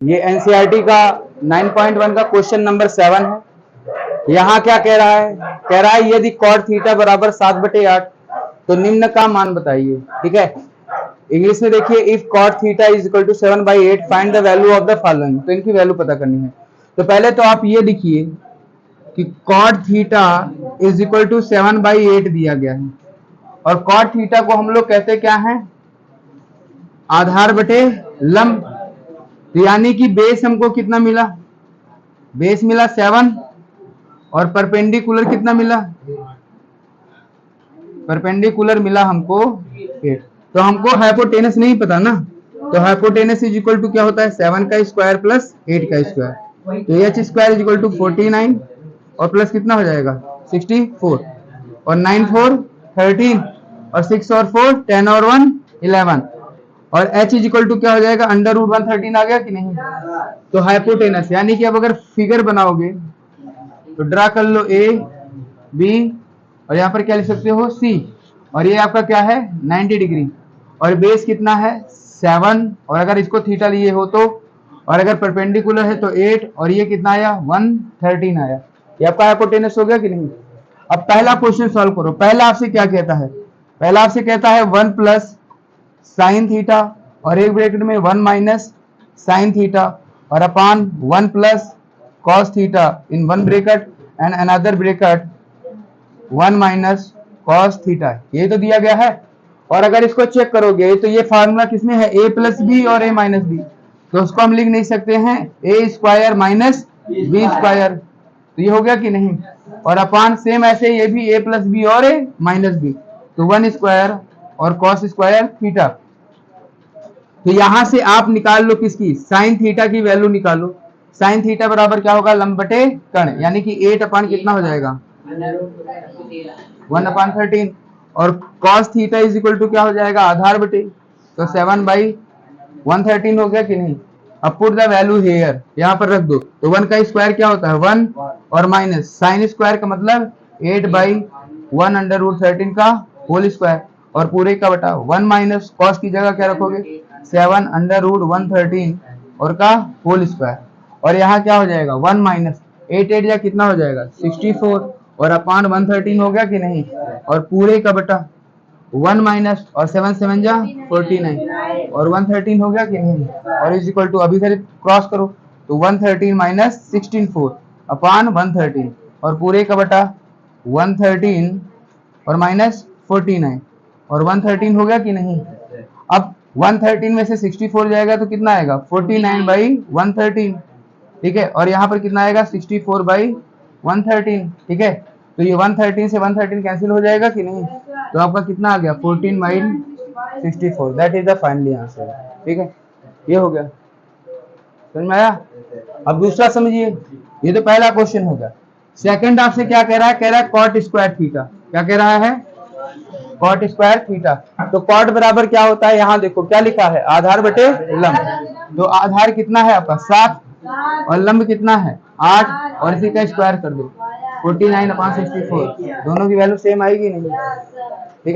ये एनसीईआरटी का 9.1 का क्वेश्चन नंबर 7 है। यहाँ क्या कह रहा है? कह रहा है यदि cot थीटा बराबर 7/8 तो निम्न का मान बताइए। ठीक है, इंग्लिश में देखिए, if cot theta is equal to 7/8 find the value of the following. तो इनकी वैल्यू पता करनी है। तो पहले तो आप ये लिखिए कि cot theta is equal to 7/8 दिया गया है, और cot थीटा को हम लोग कहते क्या है? आधार बटे लंब। यानी कि बेस हमको कितना मिला? बेस मिला 7 और परपेंडिकुलर कितना मिला? परपेंडिकुलर मिला हमको 8। तो हमको हाइपोटेनस नहीं पता ना, तो हाइपोटेनस इज इक्वल टू क्या होता है? 7 का स्क्वायर प्लस 8 का स्क्वायर। तो H square is equal to 49 और प्लस कितना हो जाएगा? 64 और 9 4 13 और 6 और 4 10 और 1 11 और h इज इक्वल टू क्या हो जाएगा? अंडर रूट 113 आ गया कि नहीं? तो हाइपोटेनस, यानी कि अब अगर फिगर बनाओगे तो ड्रा कर लो a b और यहाँ पर क्या लिख सकते हो? c, और ये आपका क्या है? 90 डिग्री, और बेस कितना है? 7, और अगर इसको थीटा लिए हो तो, और अगर परपेंडिकुलर है तो 8, और ये कितना आया? 113 आया। ये आपका हाइपोटेनस हो गया कि नहीं? अब पहला क्वेश्चन सॉल्व करो। पहला आपसे क्या कहता है? पहला आपसे कहता है 1 प्लस साइन थीटा और एक ब्रैकेट में 1 माइनस साइन थीटा और अपान 1 plus cos theta in one bracket and another bracket 1 minus cos theta. ये तो दिया गया है। और अगर इसको चेक करोगे तो ये फार्मूला किसमें है? a प्लस बी और a माइनस बी। तो उसको हम लिख नहीं सकते हैं a square minus B square. तो ये हो गया कि नहीं? और अपान सेम ऐसे ये भी a प्लस बी और a माइनस बी, तो 1 स्क्वायर और कॉस स्क्वायर थीटा। तो यहां से आप निकाल लो किसकी? साइन थीटा की वैल्यू निकालो। साइन थीटा बराबर क्या होगा? लंब बटे कर्ण, यानी कि 8 अपान कितना हो जाएगा? 1/13। और cos theta is equal to क्या हो जाएगा? आधार बटे, तो 7/113 हो गया कि नहीं? अब पुट द वैल्यू हेयर, यहाँ पर रख दो। तो 1 का स्क्वायर क्या होता है? 1, और माइनस साइन स्क्वायर का मतलब 8/1 अंडर रूट 13 का होल स्क्वायर, और पूरे का बटा 1 माइनस कॉस की जगह क्या रखोगे? 7 अंडर रूट 113 और का होल स्क्वायर। और यहाँ क्या हो जाएगा? 1 माइनस 8 8 या कितना हो जाएगा? 64 और अपान 113 हो गया कि नहीं? और पूरे का बटा 1 माइनस और 7 7 जा 49 और 113 हो गया कि नहीं? और इज इक्वल टू, अभी इधर क्रॉस करो तो 113 माइनस 64 अपान 113 और पूरे का बटा 113 और माइनस 49 और 113 हो गया कि नहीं? अब 113 में से 64 जाएगा तो कितना आएगा? 49/113। ठीक है, और यहाँ पर कितना आएगा? 64/113। ठीक है, तो ये 113 से 113 कैंसिल हो जाएगा कि नहीं? तो आपका कितना आ गया? 14/64। That is the finally answer. ठीक है, ये हो गया। समझ में आया? अब दूसरा समझिए। ये तो पहला क्वेश्चन हो गया। सेकंड आपसे क्या कह रहा है? कह रहा है कॉट स्क्वायर थीटा। क्या कह रहा है? Cot square theta. तो कॉट बराबर क्या होता है? यहाँ देखो क्या लिखा है? आधार बटे लंब। तो आधार कितना है आपका? 7 और लंब कितना है? 8, और इसी का स्क्वायर कर दो 49/64। दोनों की वैल्यू सेम आएगी नहीं?